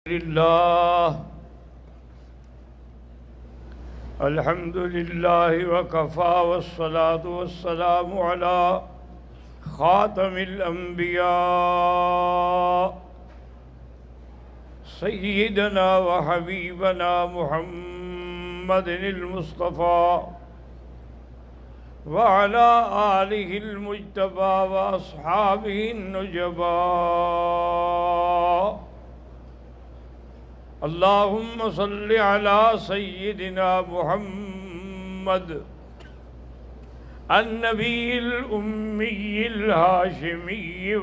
لله الحمد لله وكفى والصلاة والسلام على خاتم الأنبياء سيدنا وحبيبنا محمد المصطفى وعلى آله المجتبى وأصحابه النجبى. اللهم صل على سيدنا محمد النبي الأمي الهاشمي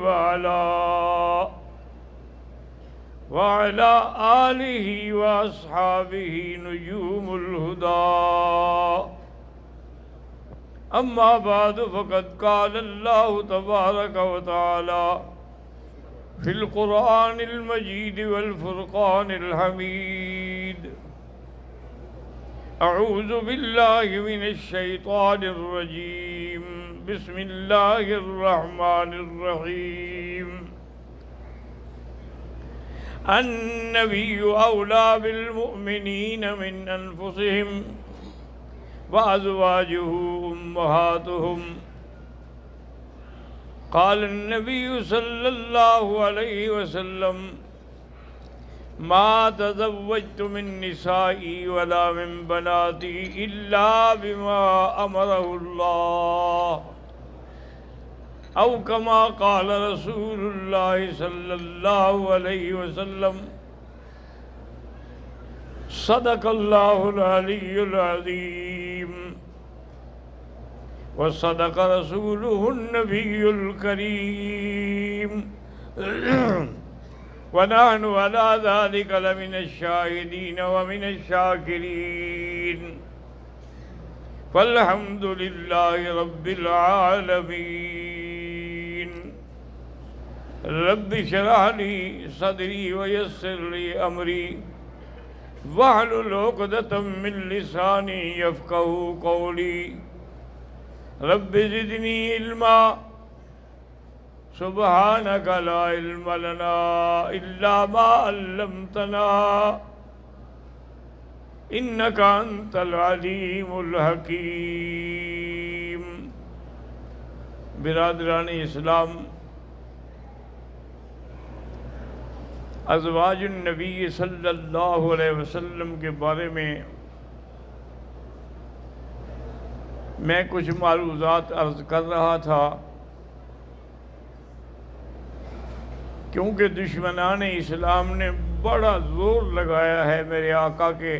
وعلى آله وأصحابه نجوم الهدى. أما بعد فقد قال الله تبارك وتعالى في القرآن المجيد والفرقان الحميد: أعوذ بالله من الشيطان الرجيم، بسم الله الرحمن الرحيم. النبي أولى بالمؤمنين من أنفسهم وأزواجه أمهاتهم. قال النبي صلى الله عليه وسلم: ما تزوجت من نسائي ولا من بناتي إلا بما أمره الله، أو كما قال رسول الله صلى الله عليه وسلم. صدق الله العلي العظيم وصدق رسوله النبي الكريم ونحن على ذلك لمن الشاهدين ومن الشاكرين، فالحمد لله رب العالمين. رب اشرح لي صدري ويسر لي أمري واحلل عقدة من لساني يفقهوا قولي. رب زدني علما سبحانك لا علم لنا إلا ما علمتنا إنك أنت العليم الحكيم. برادران اسلام، ازواج النبی صلی اللہ علیہ وسلم کے بارے میں کچھ معروضات عرض کر رہا تھا، کیونکہ دشمنان اسلام نے بڑا زور لگایا ہے میرے آقا کے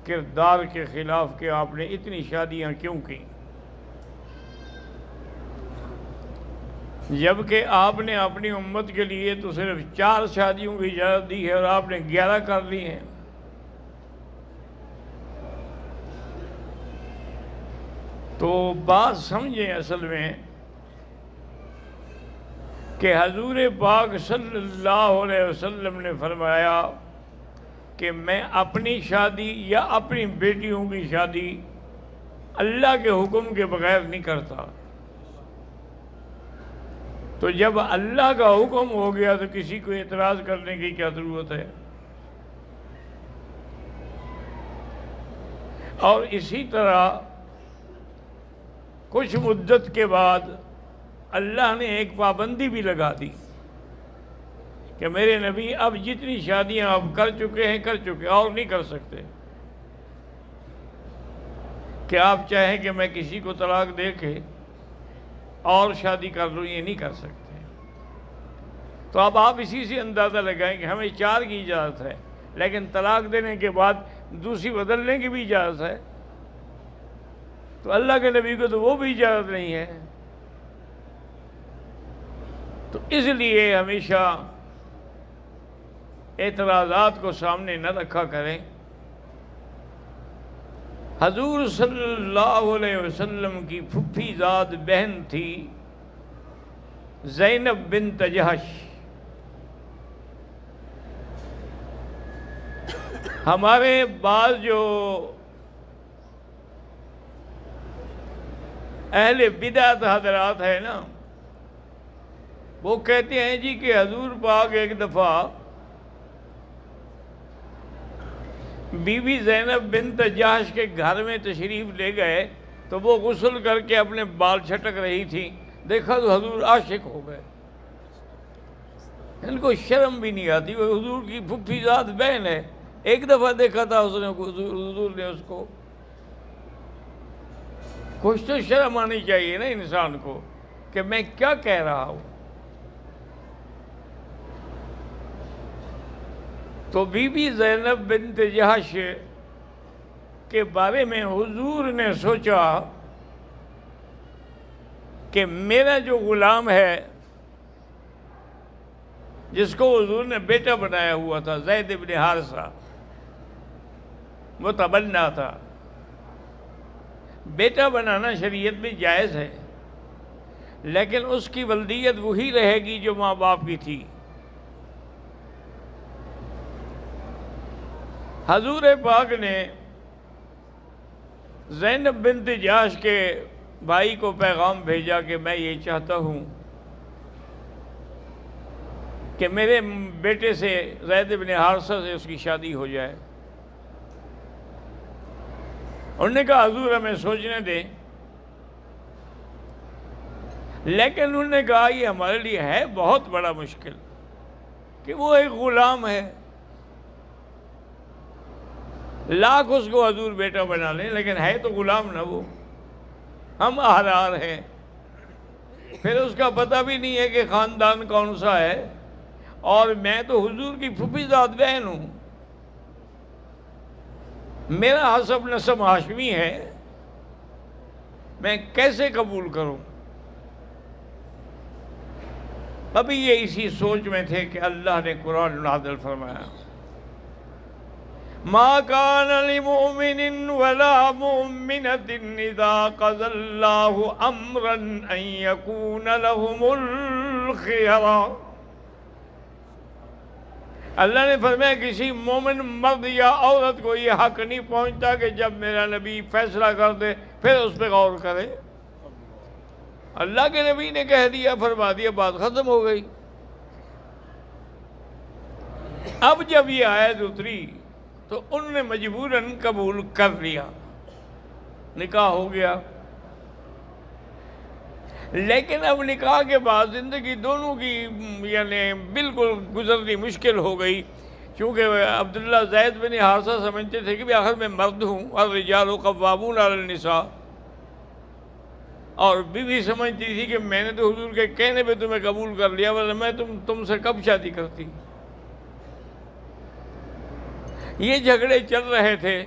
کردار کے خلاف کہ آپ نے اتنی شادیاں کیوں کی، جبکہ آپ نے اپنی امت کے لیے تو صرف 4 شادیوں کی اجازت دی ہے اور آپ نے 11 کر لی ہیں۔ تو بات سمجھیں اصل میں کہ حضور پاک صلی اللہ علیہ وسلم نے فرمایا کہ میں اپنی شادی یا اپنی بیٹیوں کی شادی اللہ کے حکم کے بغیر نہیں کرتا۔ تو جب اللہ کا حکم ہو گیا تو کسی کو اعتراض کرنے کی کیا ضرورت ہے؟ اور اسی طرح کچھ مدت کے بعد اللہ نے ایک پابندی بھی لگا دی کہ میرے نبی اب جتنی شادیاں آپ کر چکے ہیں اور نہیں کر سکتے، کہ آپ چاہیں کہ میں کسی کو طلاق دے کے اور شادی کر لوں، یہ نہیں کر سکتے۔ تو اب آپ اسی سے اندازہ لگائیں کہ ہمیں 4 کی اجازت ہے، لیکن طلاق دینے کے بعد دوسری بدلنے کی بھی اجازت ہے، تو اللہ کے نبی کو تو وہ بھی اجازت نہیں ہے۔ تو اس لیے ہمیشہ اعتراضات کو سامنے نہ رکھا کریں۔ حضور صلی اللہ علیہ وسلم کی پھپھی زاد بہن تھی زینب بنت جہش۔ ہمارے بعض جو اہل بدعت حضرات ہے نا، وہ کہتے ہیں جی کہ حضور پاک ایک دفعہ بی بی زینب بنت جہش کے گھر میں تشریف لے گئے تو وہ غسل کر کے اپنے بال چھٹک رہی تھی، دیکھا تو حضور عاشق ہو گئے. ان کو شرم بھی نہیں آتی، وہ حضور کی پھپھی ذات بہن ہے. ایک دفعہ دیکھا تھا اس نے حضور نے اس کو. کچھ تو شرم آنی چاہیے نا انسان کو کہ میں کیا کہہ رہا ہوں. تو بی بی زینب بنت جہش کے بارے میں حضور نے سوچا کہ میرا جو غلام ہے جس کو حضور نے بیٹا بنایا ہوا تھا، زید بن حارثہ، وہ تبنا تھا. بیٹا بنانا شریعت میں جائز ہے، لیکن اس کی ولدیت وہی رہے گی جو ماں باپ کی تھی. حضور پاک نے زینب بنت جہش کے بھائی کو پیغام بھیجا کہ میں یہ چاہتا ہوں کہ میرے بیٹے سے، زید بن حارثہ سے، اس کی شادی ہو جائے. انہوں نے کہا حضور ہمیں سوچنے دیں. لیکن انہوں نے کہا یہ ہمارے لیے ہے بہت بڑا مشکل کہ وہ ایک غلام ہے. لاکھ اس کو حضور بیٹا بنا لیں لیکن ہے تو غلام نہ، وہ ہم احرار ہیں. پھر اس کا پتہ بھی نہیں ہے کہ خاندان کون سا ہے، اور میں تو حضور کی پھوپھی ذات بہن ہوں. میرا حسب نسب ہاشمی ہے، میں کیسے قبول کروں؟ ابھی یہ اسی سوچ میں تھے کہ اللہ نے قرآن نازل فرمایا، ما كان لمؤمن ولا مؤمنة إذا قضى الله أمرا أن يكون لهم الخيرة. اللہ نے فرمایا کسی مومن مرد یا عورت کو یہ حق نہیں پہنچتا کہ جب میرا نبی فیصلہ کر دے پھر اس پہ غور کرے. اللہ کے نبی نے کہہ دیا، فرما دیا، بات ختم ہو گئی. اب جب یہ آیت اتری تو انہوں نے مجبوراً قبول کر لیا، نکاح ہو گیا. لیکن اب نکاح کے بعد زندگی دونوں کی یعنی بالکل گزرنی مشکل ہو گئی، کیونکہ عبداللہ زید بن حارثہ سمجھتے تھے کہ آخر میں مرد ہوں، الرجال قوامون علی النساء، اور بیوی سمجھتی تھی کہ میں نے تو حضور کے کہنے پہ تمہیں قبول کر لیا، ورنہ میں تم سے کب شادی کرتی. یہ جھگڑے چل رہے تھے.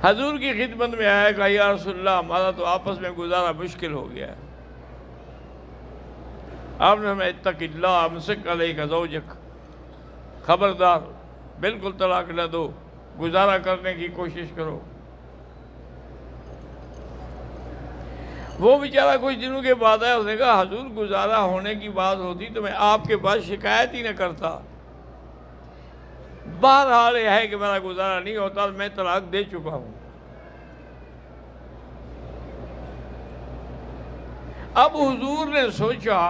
حضور کی خدمت میں آیا کہ یا رسول اللہ ہمارا تو آپس میں گزارا مشکل ہو گیا ہے. آپ نے ہمیں اتق اللہ امسک علیک زوجک، خبردار بالکل طلاق نہ دو، گزارا کرنے کی کوشش کرو. وہ بیچارہ کچھ دنوں کے بعد آیا، اس نے کہا حضور گزارا ہونے کی بات ہوتی تو میں آپ کے پاس شکایت ہی نہ کرتا. بہرحال یہ ہے کہ میرا گزارا نہیں ہوتا، میں طلاق دے چکا ہوں. اب حضور نے سوچا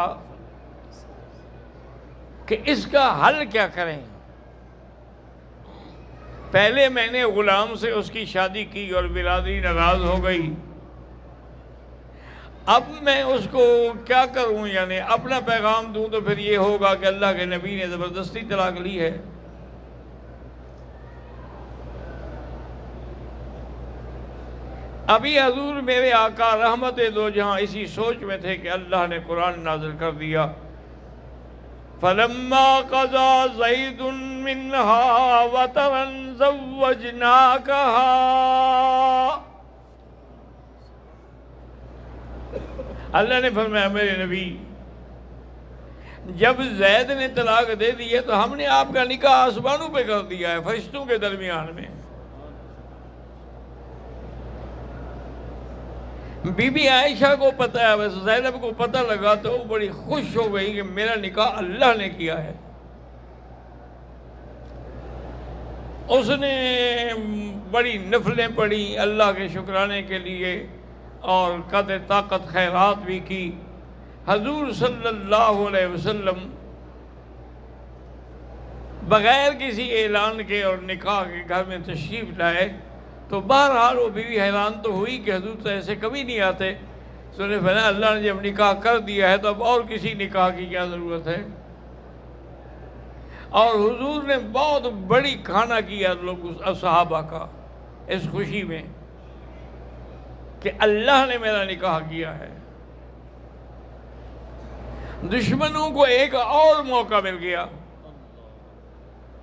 کہ اس کا حل کیا کریں. پہلے میں نے غلام سے اس کی شادی کی اور برادری ناراض ہو گئی. اب میں اس کو کیا کروں، یعنی اپنا پیغام دوں تو پھر یہ ہوگا کہ اللہ کے نبی نے زبردستی طلاق لی ہے. ابھی حضور میرے آقا رحمت دو جہاں اسی سوچ میں تھے کہ اللہ نے قرآن نازل کر دیا، فَلَمَّا قَضَى زَيْدٌ مِّنْهَا وَطَرًا زَوَّجْنَاكَهَا. اللہ نے فرمایا میرے نبی جب زید نے طلاق دے دی ہے تو ہم نے آپ کا نکاح آسمانوں پہ کر دیا ہے، فرشتوں کے درمیان میں. بی بی عائشہ کو پتہ ہے، ویسے زینب کو پتہ لگا تو وہ بڑی خوش ہو گئی کہ میرا نکاح اللہ نے کیا ہے. اس نے بڑی نفلیں پڑھی اللہ کے شکرانے کے لیے اور قدر طاقت خیرات بھی کی. حضور صلی اللہ علیہ وسلم بغیر کسی اعلان کے اور نکاح کے گھر میں تشریف لائے تو بہرحال وہ بیوی حیران تو ہوئی کہ حضور تو ایسے کبھی نہیں آتے. تو نے فرمایا اللہ نے جب نکاح کر دیا ہے تو اب اور کسی نکاح کی کیا ضرورت ہے. اور حضور نے بہت بڑی کھانا کیا لوگ صحابہ کا اس خوشی میں کہ اللہ نے میرا نکاح کیا ہے. دشمنوں کو ایک اور موقع مل گیا.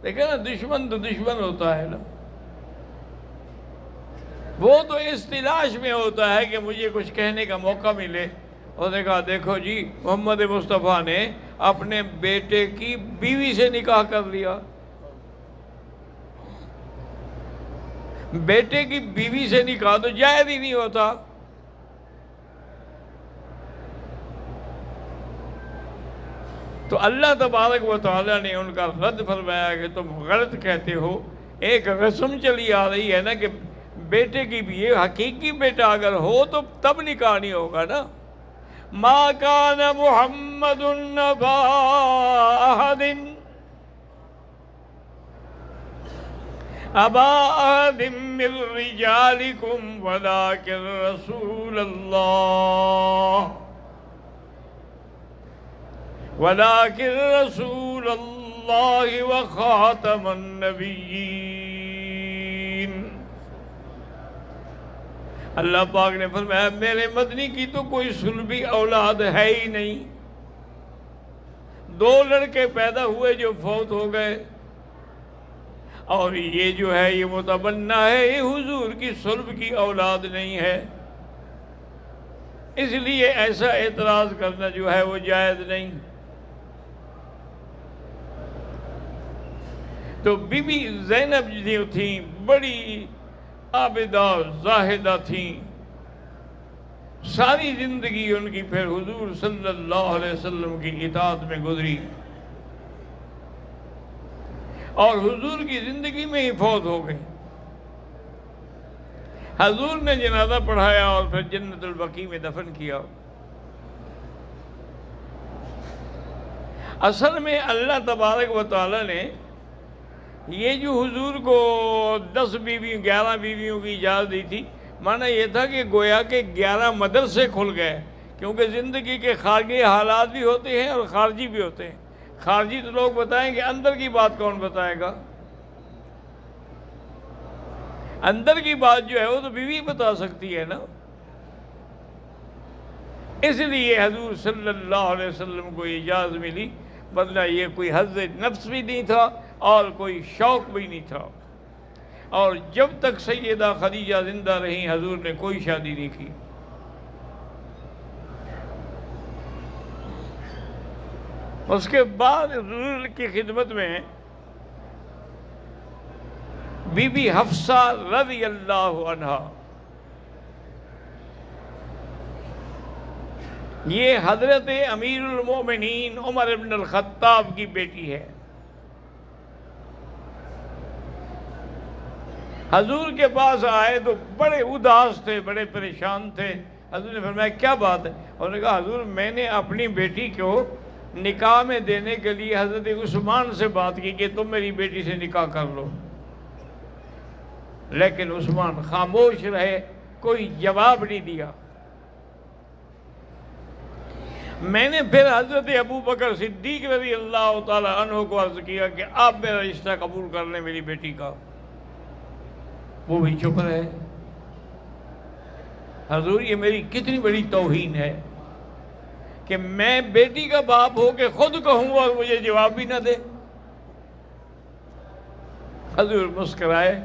دیکھیں نا, دشمن تو دشمن ہوتا ہے نا, وہ تو اس تلاش میں ہوتا ہے کہ مجھے کچھ کہنے کا موقع ملے. اور نے کہا دیکھو جی محمد مصطفیٰ نے اپنے بیٹے کی بیوی سے نکاح کر لیا. بیٹے کی بیوی سے نکاح تو جائز ہی نہیں ہوتا. تو اللہ تبارک و تعالیٰ نے ان کا رد فرمایا کہ تم غلط کہتے ہو. ایک رسم چلی آ رہی ہے نا کہ بیٹے کی بھی, یہ حقیقی بیٹا اگر ہو تو تب نکاح نہیں ہوگا نا. ما کان محمد ابا احد من رجالکم ولکن رسول اللہ وخاتم النبیین. اللہ پاک نے فرمایا میرے مدنی کی تو کوئی صلبی اولاد ہے ہی نہیں. 2 لڑکے پیدا ہوئے جو فوت ہو گئے, اور یہ جو ہے یہ متبنہ ہے, یہ حضور کی صلب کی اولاد نہیں ہے. اس لیے ایسا اعتراض کرنا جو ہے وہ جائز نہیں. تو بی بی زینب جو تھیں بڑی عابدہ زاہدہ تھیں. ساری زندگی ان کی پھر حضور صلی اللہ علیہ وسلم کی اطاعت میں گزری, اور حضور کی زندگی میں ہی فوت ہو گئی. حضور نے جنازہ پڑھایا اور پھر جنت البقیع میں دفن کیا. اصل میں اللہ تبارک و تعالیٰ نے یہ جو حضور کو 10 بیویوں 11 بیویوں کی اجازت دی تھی, معنی یہ تھا کہ گویا کہ 11 مدرسے کھل گئے, کیونکہ زندگی کے خارجی حالات بھی ہوتے ہیں اور خارجی بھی ہوتے ہیں. خارجی تو لوگ بتائیں گے, اندر کی بات کون بتائے گا؟ اندر کی بات جو ہے وہ تو بیوی بتا سکتی ہے نا. اس لیے حضور صلی اللہ علیہ وسلم کو اجازت ملی, ورنہ یہ کوئی حظ نفس بھی نہیں تھا اور کوئی شوق بھی نہیں تھا. اور جب تک سیدہ خدیجہ زندہ رہیں حضور نے کوئی شادی نہیں کی. اس کے بعد حضور کی خدمت میں بی بی حفصہ رضی اللہ عنہا, یہ حضرت امیر المومنین عمر بن الخطاب کی بیٹی ہے. حضور کے پاس آئے تو بڑے اداس تھے, بڑے پریشان تھے. حضور نے فرمایا کیا بات ہے؟ انہوں نے کہا حضور میں نے اپنی بیٹی کو نکاح میں دینے کے لیے حضرت عثمان سے بات کی کہ تم میری بیٹی سے نکاح کر لو, لیکن عثمان خاموش رہے, کوئی جواب نہیں دیا. میں نے پھر حضرت ابو بکر صدیق رضی اللہ تعالی عنہ کو عرض کیا کہ آپ میرا رشتہ قبول کر لیں میری بیٹی کا. وہ بھی چپ رہے. حضور یہ میری کتنی بڑی توہین ہے کہ میں بیٹی کا باپ ہو کے خود کہوں اور مجھے جواب بھی نہ دے. حضور مسکرائے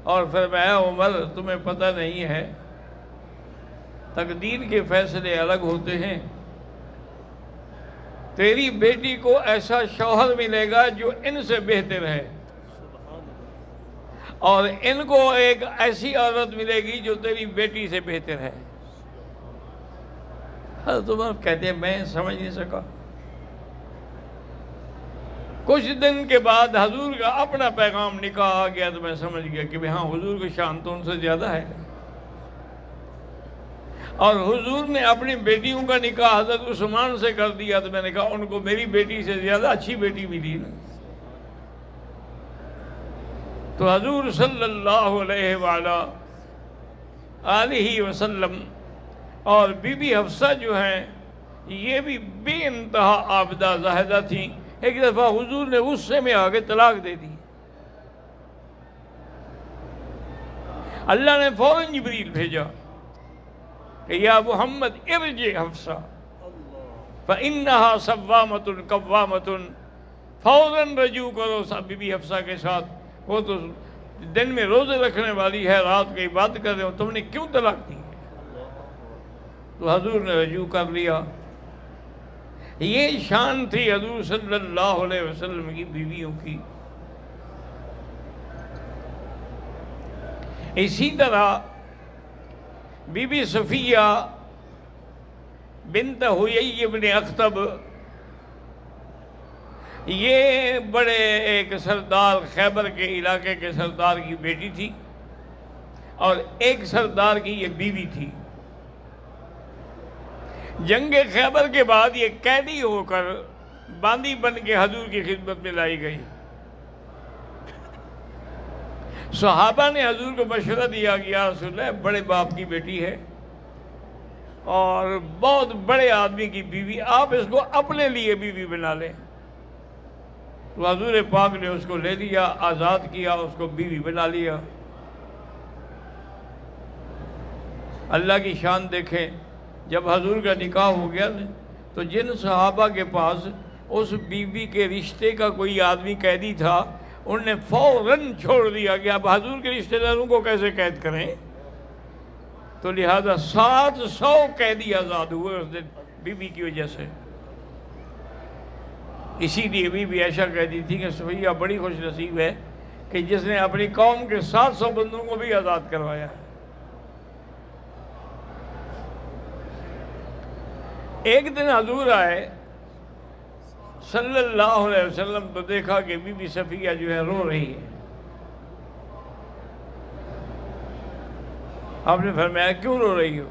اور فرمایا عمر تمہیں پتہ نہیں ہے, تقدیر کے فیصلے الگ ہوتے ہیں. تیری بیٹی کو ایسا شوہر ملے گا جو ان سے بہتر ہے, اور ان کو ایک ایسی عورت ملے گی جو تیری بیٹی سے بہتر ہے. حضرت عمر کہتے ہیں میں سمجھ نہیں سکا. کچھ دن کے بعد حضور کا اپنا پیغام نکاح آ گیا تو میں سمجھ گیا کہ ہاں حضور کی شان تو ان سے زیادہ ہے. اور حضور نے اپنی بیٹیوں کا نکاح حضرت عثمان سے کر دیا تو میں نے کہا ان کو میری بیٹی سے زیادہ اچھی بیٹی ملی نا. تو حضور صلی اللہ علیہ آلہ وسلم اور بی بی حفصہ جو ہیں یہ بھی بے انتہا عابدہ زاہدہ تھیں. ایک دفعہ حضور نے غصے میں آ کے طلاق دے دی. اللہ نے فوراً جبریل بھیجا کہ یا محمد ارجع حفصہ فإنہا صوامۃ قوامۃ، فوراً رجوع کرو بی بی حفصہ کے ساتھ، وہ تو دن میں روزے رکھنے والی ہے، رات کو عبادت کر رہے ہو، تم نے کیوں طلاق دی؟ تو حضور نے رجوع کر لیا. یہ شان تھی حضور صلی اللہ علیہ وسلم کی بیویوں کی. اسی طرح بی بی صفیہ بنت حیی ابن اخطب، یہ بڑے ایک سردار، خیبر کے علاقے کے سردار کی بیٹی تھی اور ایک سردار کی یہ بیوی تھی. جنگ خیبر کے بعد یہ قیدی ہو کر باندی بن کے حضور کی خدمت میں لائی گئی. صحابہ نے حضور کو مشورہ دیا کہ یا رسول اللہ، بڑے باپ کی بیٹی ہے اور بہت بڑے آدمی کی بیوی، آپ اس کو اپنے لیے بیوی بنا لیں. تو حضور پاک نے اس کو لے لیا، آزاد کیا، اس کو بیوی بنا لیا. اللہ کی شان دیکھیں، جب حضور کا نکاح ہو گیا تو جن صحابہ کے پاس اس بیوی کے رشتے کا کوئی آدمی قیدی تھا، انہوں نے فوراً چھوڑ دیا کہ اب حضور کے رشتہ داروں کو کیسے قید کریں. تو لہذا 700 قیدی آزاد ہوئے اس دن بیوی کی وجہ سے. اسی لیے بی بی عائشہ کہتی تھی کہ صفیہ بڑی خوش نصیب ہے کہ جس نے اپنی قوم کے 700 بندوں کو بھی آزاد کروایا. ایک دن حضور آئے صلی اللہ علیہ وسلم تو دیکھا کہ بی بی صفیہ جو ہے رو رہی ہے. آپ نے فرمایا کیوں رو رہی ہو؟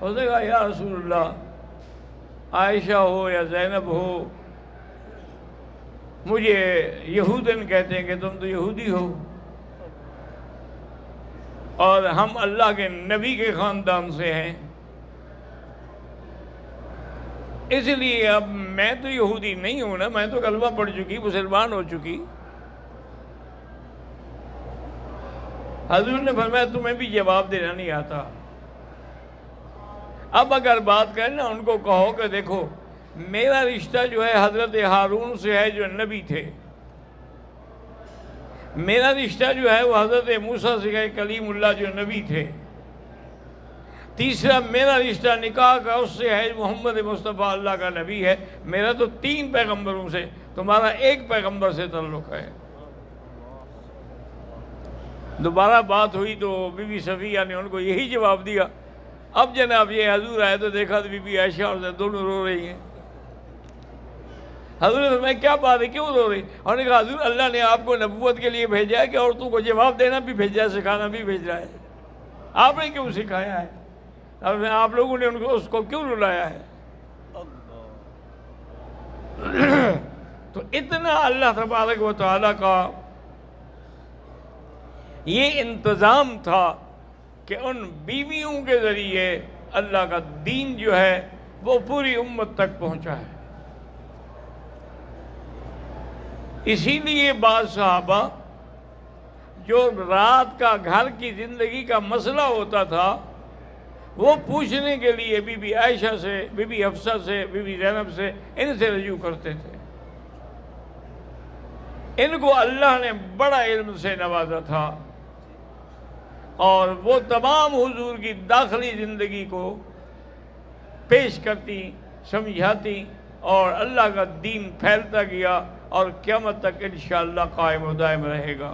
اس نے کہا یا رسول اللہ، عائشہ ہو یا زینب ہو، مجھے یہودن کہتے ہیں کہ تم تو یہودی ہو اور ہم اللہ کے نبی کے خاندان سے ہیں، اس لیے اب میں تو یہودی نہیں ہوں نا، میں تو کلمہ پڑھ چکی، مسلمان ہو چکی. حضور نے فرمایا تمہیں بھی جواب دینا نہیں آتا. اب اگر بات کریں نا، ان کو کہو کہ دیکھو میرا رشتہ جو ہے حضرت ہارون سے ہے جو نبی تھے، میرا رشتہ جو ہے وہ حضرت موسیٰ سے ہے کلیم اللہ جو نبی تھے، تیسرا میرا رشتہ نکاح کا اس سے ہے محمد مصطفیٰ اللہ کا نبی ہے. میرا تو 3 پیغمبروں سے، تمہارا 1 پیغمبر سے تعلق ہے. دوبارہ بات ہوئی تو بی بی صفیہ نے ان کو یہی جواب دیا. اب جناب یہ حضور آئے تو دیکھا تو بی بی عائشہ اور دونوں رو رہی ہیں. حضور نے فرمایا کیا بات ہے، کیوں رو رہی؟ اور نے کہا حضور اللہ نے آپ کو نبوت کے لیے بھیجا ہے کہ عورتوں کو جواب دینا بھی بھیجا ہے، سکھانا بھی بھیجا ہے. آپ نے کیوں سکھایا ہے؟ آپ لوگوں نے اس کو کیوں رلایا ہے؟ تو اتنا اللہ تبارک و تعالیٰ کا یہ انتظام تھا کہ ان بیویوں کے ذریعے اللہ کا دین جو ہے وہ پوری امت تک پہنچا ہے. اسی لیے بعض صحابہ جو رات کا گھر کی زندگی کا مسئلہ ہوتا تھا وہ پوچھنے کے لیے بی بی عائشہ سے، بی بی حفصہ سے، بی بی زینب سے، ان سے رجوع کرتے تھے. ان کو اللہ نے بڑا علم سے نوازا تھا اور وہ تمام حضور کی داخلی زندگی کو پیش کرتی، سمجھاتی اور اللہ کا دین پھیلتا گیا اور قیامت تک انشاءاللہ قائم و دائم رہے گا.